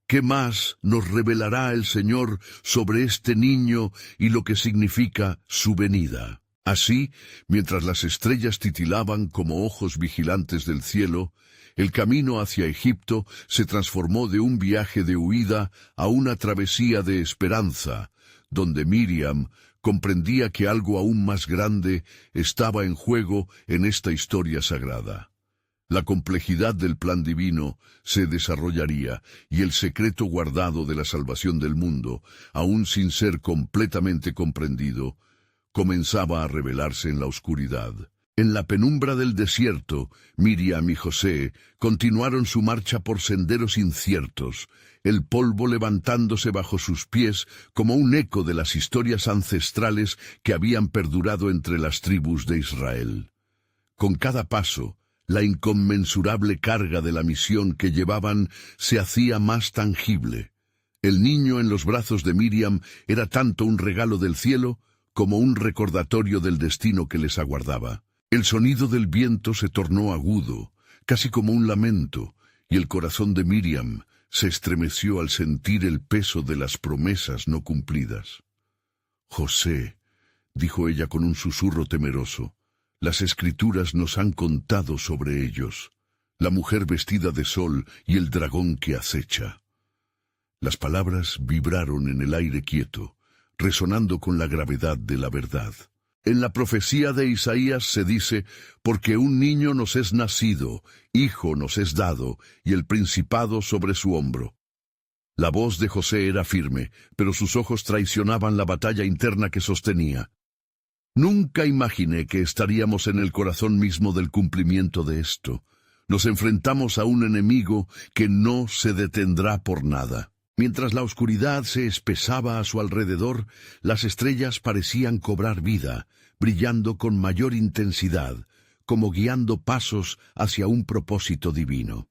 ¿Qué más nos revelará el Señor sobre este niño y lo que significa su venida? Así, mientras las estrellas titilaban como ojos vigilantes del cielo, el camino hacia Egipto se transformó de un viaje de huida a una travesía de esperanza, donde Miriam comprendía que algo aún más grande estaba en juego en esta historia sagrada. La complejidad del plan divino se desarrollaría y el secreto guardado de la salvación del mundo, aún sin ser completamente comprendido, comenzaba a revelarse en la oscuridad. En la penumbra del desierto, Miriam y José continuaron su marcha por senderos inciertos, el polvo levantándose bajo sus pies como un eco de las historias ancestrales que habían perdurado entre las tribus de Israel. Con cada paso, la inconmensurable carga de la misión que llevaban se hacía más tangible. El niño en los brazos de Miriam era tanto un regalo del cielo como un recordatorio del destino que les aguardaba. El sonido del viento se tornó agudo, casi como un lamento, y el corazón de Miriam se estremeció al sentir el peso de las promesas no cumplidas. «José», dijo ella con un susurro temeroso, «las Escrituras nos han contado sobre ellos, la mujer vestida de sol y el dragón que acecha». Las palabras vibraron en el aire quieto, resonando con la gravedad de la verdad. En la profecía de Isaías se dice, «Porque un niño nos es nacido, hijo nos es dado, y el principado sobre su hombro». La voz de José era firme, pero sus ojos traicionaban la batalla interna que sostenía. Nunca imaginé que estaríamos en el corazón mismo del cumplimiento de esto. Nos enfrentamos a un enemigo que no se detendrá por nada. Mientras la oscuridad se espesaba a su alrededor, las estrellas parecían cobrar vida, brillando con mayor intensidad, como guiando pasos hacia un propósito divino.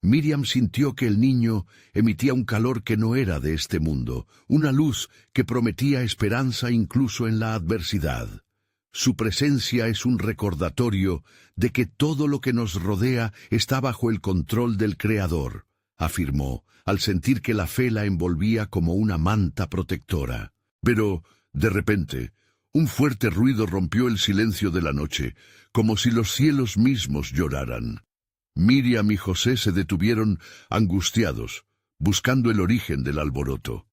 Miriam sintió que el niño emitía un calor que no era de este mundo, una luz que prometía esperanza incluso en la adversidad. Su presencia es un recordatorio de que todo lo que nos rodea está bajo el control del Creador, afirmó, al sentir que la fe la envolvía como una manta protectora. Pero, de repente, un fuerte ruido rompió el silencio de la noche, como si los cielos mismos lloraran. Miriam y José se detuvieron angustiados, buscando el origen del alboroto.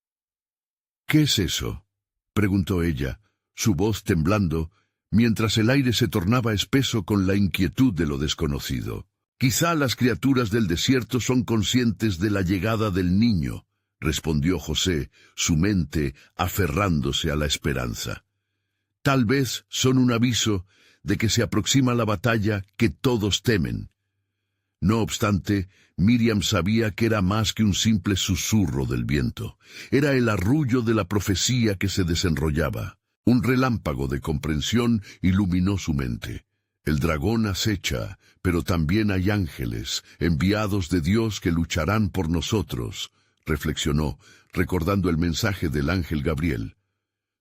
«¿Qué es eso?», preguntó ella, su voz temblando, mientras el aire se tornaba espeso con la inquietud de lo desconocido. «Quizá las criaturas del desierto son conscientes de la llegada del niño», respondió José, su mente aferrándose a la esperanza. «Tal vez son un aviso de que se aproxima la batalla que todos temen». No obstante, Miriam sabía que era más que un simple susurro del viento. Era el arrullo de la profecía que se desenrollaba. Un relámpago de comprensión iluminó su mente. El dragón acecha, pero también hay ángeles, enviados de Dios que lucharán por nosotros, reflexionó, recordando el mensaje del ángel Gabriel.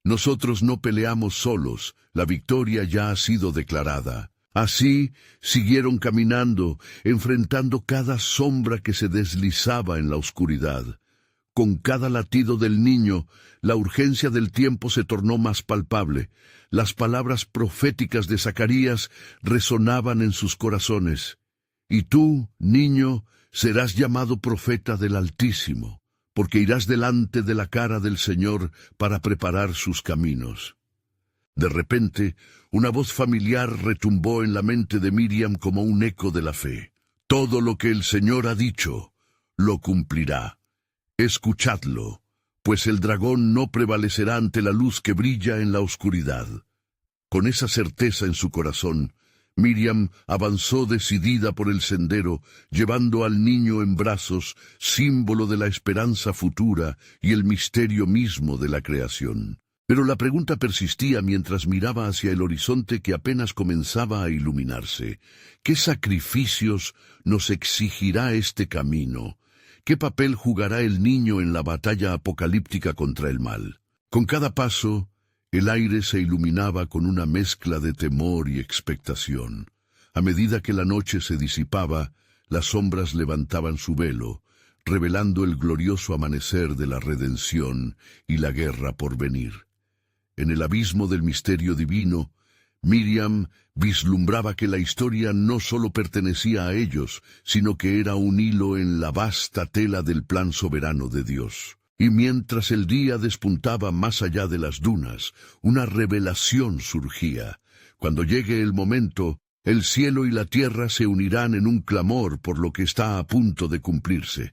Nosotros no peleamos solos, la victoria ya ha sido declarada. Así siguieron caminando, enfrentando cada sombra que se deslizaba en la oscuridad. Con cada latido del niño, la urgencia del tiempo se tornó más palpable. Las palabras proféticas de Zacarías resonaban en sus corazones. «Y tú, niño, serás llamado profeta del Altísimo, porque irás delante de la cara del Señor para preparar sus caminos». De repente, una voz familiar retumbó en la mente de Miriam como un eco de la fe. «Todo lo que el Señor ha dicho, lo cumplirá. Escuchadlo, pues el dragón no prevalecerá ante la luz que brilla en la oscuridad». Con esa certeza en su corazón, Miriam avanzó decidida por el sendero, llevando al niño en brazos, símbolo de la esperanza futura y el misterio mismo de la creación. Pero la pregunta persistía mientras miraba hacia el horizonte que apenas comenzaba a iluminarse. ¿Qué sacrificios nos exigirá este camino? ¿Qué papel jugará el niño en la batalla apocalíptica contra el mal? Con cada paso, el aire se iluminaba con una mezcla de temor y expectación. A medida que la noche se disipaba, las sombras levantaban su velo, revelando el glorioso amanecer de la redención y la guerra por venir. En el abismo del misterio divino, Miriam vislumbraba que la historia no solo pertenecía a ellos, sino que era un hilo en la vasta tela del plan soberano de Dios. Y mientras el día despuntaba más allá de las dunas, una revelación surgía. Cuando llegue el momento, el cielo y la tierra se unirán en un clamor por lo que está a punto de cumplirse.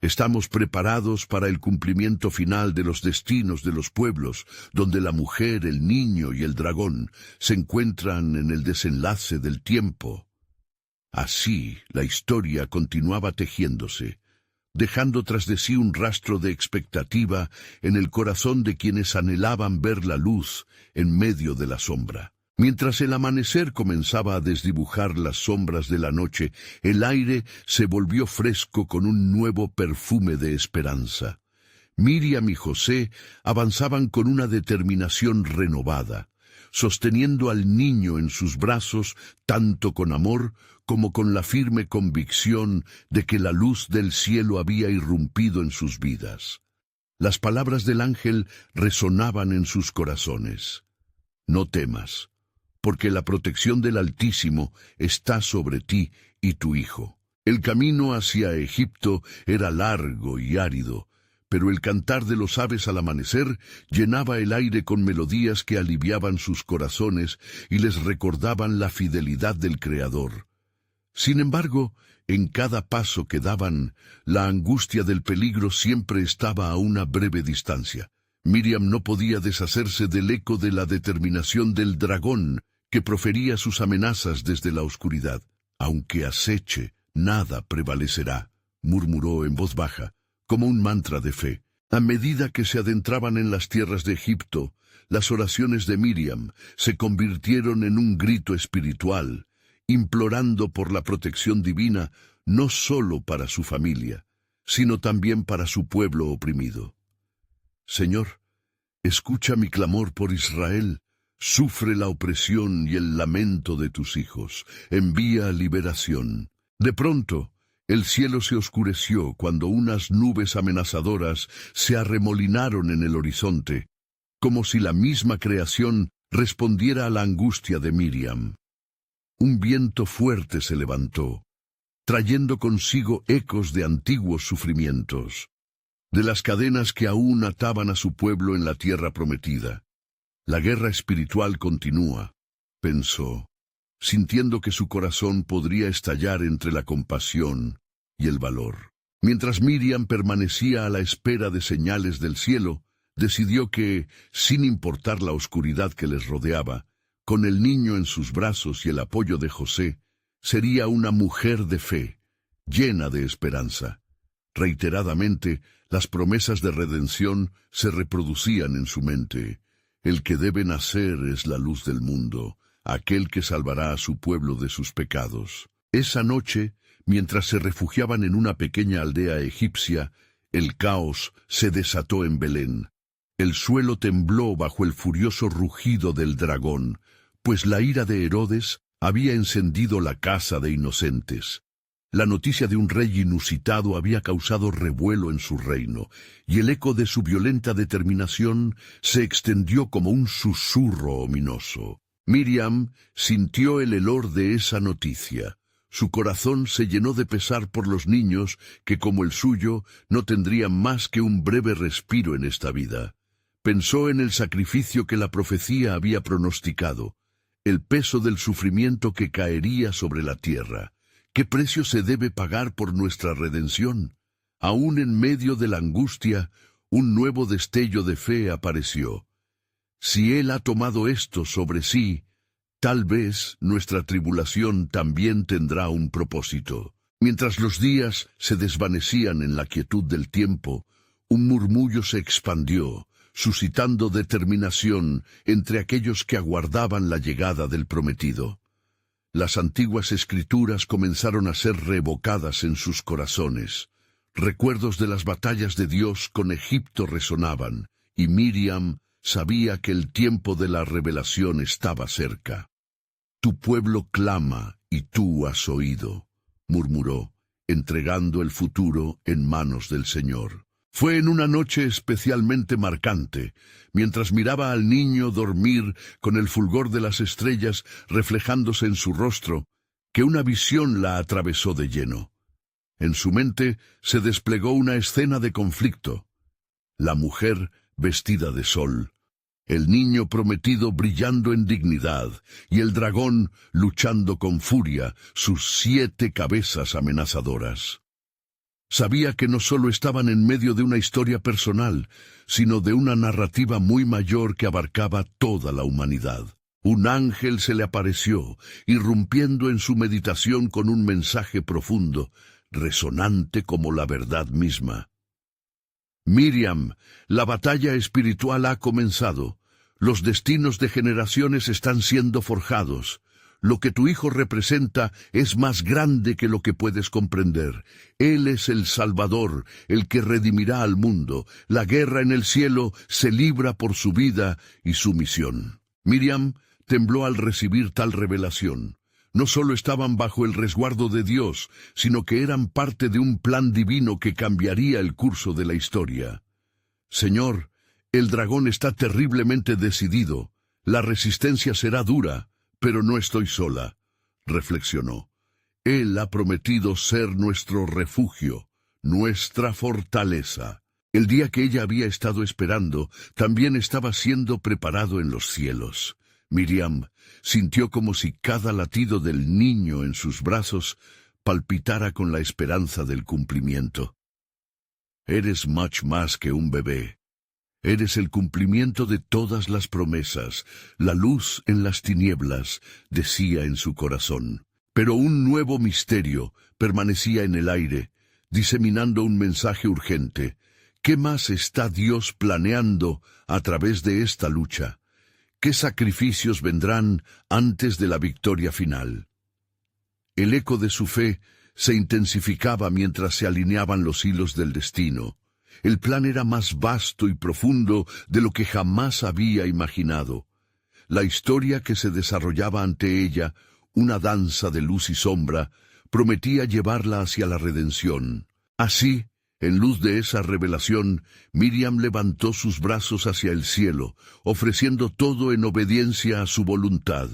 Estamos preparados para el cumplimiento final de los destinos de los pueblos, donde la mujer, el niño y el dragón se encuentran en el desenlace del tiempo. Así, la historia continuaba tejiéndose, dejando tras de sí un rastro de expectativa en el corazón de quienes anhelaban ver la luz en medio de la sombra. Mientras el amanecer comenzaba a desdibujar las sombras de la noche, el aire se volvió fresco con un nuevo perfume de esperanza. Miriam y José avanzaban con una determinación renovada, sosteniendo al niño en sus brazos tanto con amor como con la firme convicción de que la luz del cielo había irrumpido en sus vidas. Las palabras del ángel resonaban en sus corazones. No temas, porque la protección del Altísimo está sobre ti y tu hijo. El camino hacia Egipto era largo y árido, pero el cantar de los aves al amanecer llenaba el aire con melodías que aliviaban sus corazones y les recordaban la fidelidad del Creador. Sin embargo, en cada paso que daban, la angustia del peligro siempre estaba a una breve distancia. Miriam no podía deshacerse del eco de la determinación del dragón, que profería sus amenazas desde la oscuridad. Aunque aceche, nada prevalecerá, murmuró en voz baja, como un mantra de fe. A medida que se adentraban en las tierras de Egipto, las oraciones de Miriam se convirtieron en un grito espiritual, implorando por la protección divina no solo para su familia, sino también para su pueblo oprimido. Señor, escucha mi clamor por Israel. Sufre la opresión y el lamento de tus hijos. Envía liberación. De pronto, el cielo se oscureció cuando unas nubes amenazadoras se arremolinaron en el horizonte, como si la misma creación respondiera a la angustia de Miriam. Un viento fuerte se levantó, trayendo consigo ecos de antiguos sufrimientos, de las cadenas que aún ataban a su pueblo en la tierra prometida. La guerra espiritual continúa, pensó, sintiendo que su corazón podría estallar entre la compasión y el valor. Mientras Miriam permanecía a la espera de señales del cielo, decidió que, sin importar la oscuridad que les rodeaba, con el niño en sus brazos y el apoyo de José, sería una mujer de fe, llena de esperanza. Reiteradamente, las promesas de redención se reproducían en su mente. El que debe nacer es la luz del mundo, aquel que salvará a su pueblo de sus pecados. Esa noche, mientras se refugiaban en una pequeña aldea egipcia, el caos se desató en Belén. El suelo tembló bajo el furioso rugido del dragón, pues la ira de Herodes había encendido la casa de inocentes. La noticia de un rey inusitado había causado revuelo en su reino, y el eco de su violenta determinación se extendió como un susurro ominoso. Miriam sintió el helor de esa noticia. Su corazón se llenó de pesar por los niños que, como el suyo, no tendrían más que un breve respiro en esta vida. Pensó en el sacrificio que la profecía había pronosticado, el peso del sufrimiento que caería sobre la tierra. ¿Qué precio se debe pagar por nuestra redención? Aún en medio de la angustia, un nuevo destello de fe apareció. Si Él ha tomado esto sobre sí, Tal vez nuestra tribulación también tendrá un propósito. Mientras los días se desvanecían en la quietud del tiempo, un murmullo se expandió, suscitando determinación entre aquellos que aguardaban la llegada del prometido. Las antiguas escrituras comenzaron a ser reevocadas en sus corazones. Recuerdos de las batallas de Dios con Egipto resonaban, y Miriam sabía que el tiempo de la revelación estaba cerca. «Tu pueblo clama, y tú has oído», murmuró, entregando el futuro en manos del Señor. Fue en una noche especialmente marcante, mientras miraba al niño dormir con el fulgor de las estrellas reflejándose en su rostro, que una visión la atravesó de lleno. En su mente se desplegó una escena de conflicto. La mujer vestida de sol, el niño prometido brillando en dignidad, y el dragón luchando con furia, sus 7 cabezas amenazadoras. Sabía que no solo estaban en medio de una historia personal, sino de una narrativa muy mayor que abarcaba toda la humanidad. Un ángel se le apareció, irrumpiendo en su meditación con un mensaje profundo, resonante como la verdad misma. Miriam, la batalla espiritual ha comenzado. Los destinos de generaciones están siendo forjados. Lo que tu hijo representa es más grande que lo que puedes comprender. Él es el Salvador, el que redimirá al mundo. La guerra en el cielo se libra por su vida y su misión. Miriam tembló al recibir tal revelación. No solo estaban bajo el resguardo de Dios, sino que eran parte de un plan divino que cambiaría el curso de la historia. Señor, el dragón está terriblemente decidido. La resistencia será dura. Pero no estoy sola, reflexionó. Él ha prometido ser nuestro refugio, nuestra fortaleza. El día que ella había estado esperando también estaba siendo preparado en los cielos. Miriam sintió como si cada latido del niño en sus brazos palpitara con la esperanza del cumplimiento. Eres mucho más que un bebé. Eres el cumplimiento de todas las promesas, la luz en las tinieblas, decía en su corazón. Pero un nuevo misterio permanecía en el aire, diseminando un mensaje urgente. ¿Qué más está Dios planeando a través de esta lucha? ¿Qué sacrificios vendrán antes de la victoria final? El eco de su fe se intensificaba mientras se alineaban los hilos del destino. El plan era más vasto y profundo de lo que jamás había imaginado. La historia que se desarrollaba ante ella, una danza de luz y sombra, prometía llevarla hacia la redención. Así, en luz de esa revelación, Miriam levantó sus brazos hacia el cielo, ofreciendo todo en obediencia a su voluntad.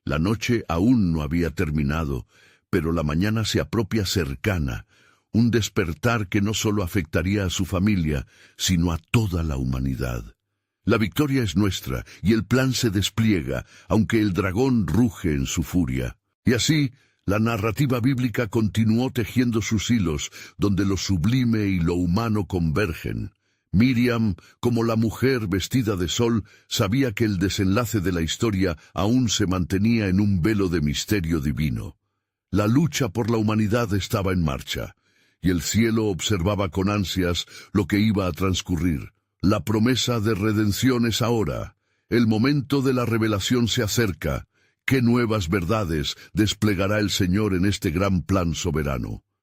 La noche aún no había terminado, pero la mañana se apropia cercana, un despertar que no solo afectaría a su familia, sino a toda la humanidad. La victoria es nuestra, y el plan se despliega, aunque el dragón ruge en su furia. Y así, la narrativa bíblica continuó tejiendo sus hilos, donde lo sublime y lo humano convergen. Miriam, como la mujer vestida de sol, sabía que el desenlace de la historia aún se mantenía en un velo de misterio divino. La lucha por la humanidad estaba en marcha, y el cielo observaba con ansias lo que iba a transcurrir. La promesa de redención es ahora. El momento de la revelación se acerca. ¿Qué nuevas verdades desplegará el Señor en este gran plan soberano?